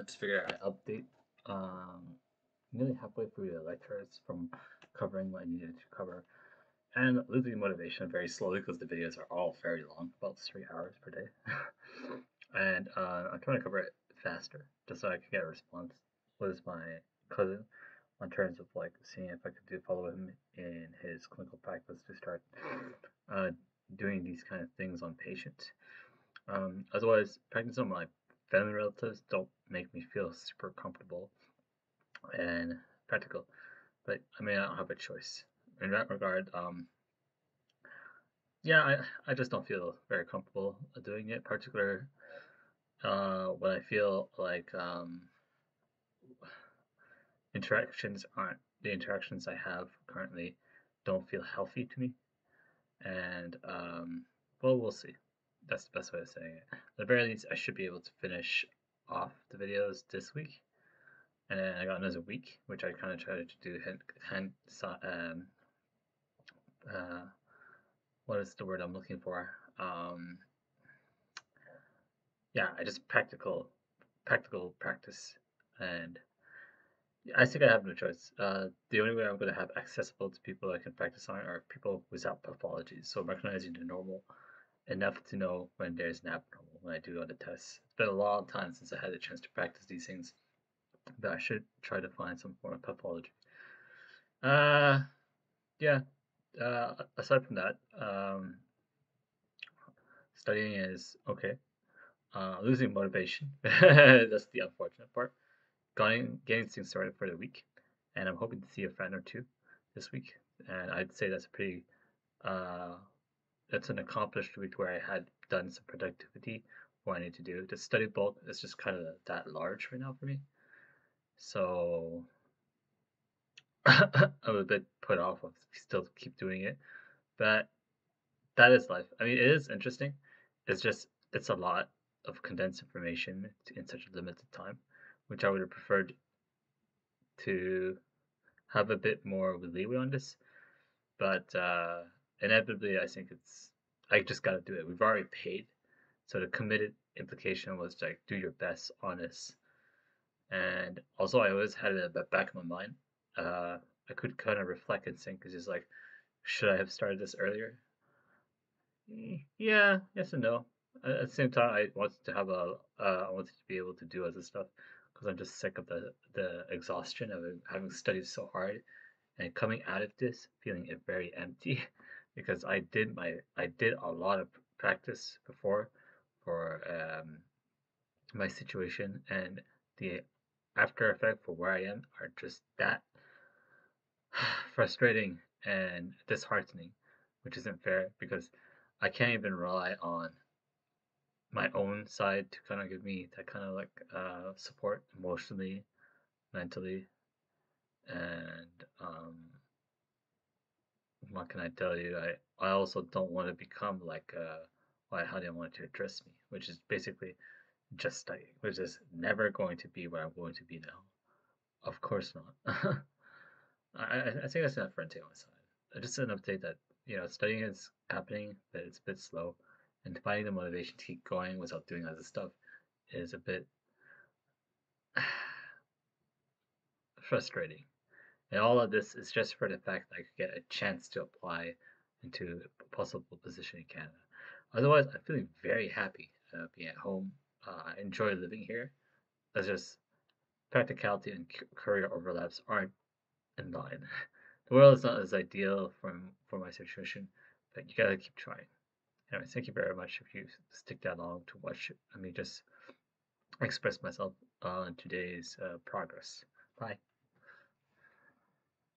Just figured I'd update. Um, Nearly halfway through the lectures from covering what I needed to cover, and losing motivation very slowly because the videos are all very long, about 3 hours per day. And I'm trying to cover it faster, just so I can get a response. Was my cousin in terms of like seeing if I could follow him in his clinical practice to start uh, doing these kind of things on patients. Otherwise, practicing on my family relatives don't make me feel super comfortable and practical. But I mean, I don't have a choice in that regard. Yeah, I just don't feel very comfortable doing it, particular when I feel like interactions aren't the interactions I have currently don't feel healthy to me, and well, we'll see. That's the best way of saying it. At the very least, I should be able to finish off the videos this week, and then I got another week, which I kind of tried to do uh, what is the word I'm looking for? Um, yeah, I just practical practice, and I think I have no choice. The only way I'm going to have accessible to people I can practice on are people without pathologies. So recognizing the normal enough to know when there's an abnormal when I do other tests. It's been a long time since I had a chance to practice these things, but I should try to find some form of pathology. Uh, yeah. Aside from that, studying is okay. Losing motivation. That's the unfortunate part. Getting things started for the week, and I'm hoping to see a friend or two this week. And I'd say uh, that's an accomplished week where I had done some productivity. What I need to do. The study bulk is just kind of that large right now for me, so I'm a bit put off of still keep doing it. But that is life. I mean, it is interesting. It's a lot of condensed information in such a limited time, which I would have preferred to have a bit more leeway on this. But inevitably, I just got to do it. We've already paid, so the committed implication was like do your best, honest, and also I always had it at the back of my mind. Uh, I could kind of reflect and think, because it's like, should I have started this earlier? Yeah, yes and no. At the same time, I wanted to be able to do other stuff because I'm just sick of the exhaustion of having studied so hard and coming out of this feeling very empty because I did a lot of practice before for my situation, and the after effect for where I am are just that frustrating and disheartening, which isn't fair because I can't even rely on my own side to kind of give me that kind of like support emotionally, mentally, and what can I tell you? I also don't want to become like why how they want to address me, which is basically just studying, which is never going to be where I'm going to be now. Of course not. I think that's enough renting on my side. Just an update that studying is happening, but it's a bit slow, and finding the motivation to keep going without doing other stuff is a bit frustrating. And all of this is just for the fact that I could get a chance to apply into a possible position in Canada. Otherwise, I'm feeling very happy being at home. I enjoy living here. It's just practicality and career overlaps aren't in line. The world is not as ideal for my situation, but you gotta keep trying. Anyway, thank you very much if you stick that long to watch me just express myself on today's progress. Bye.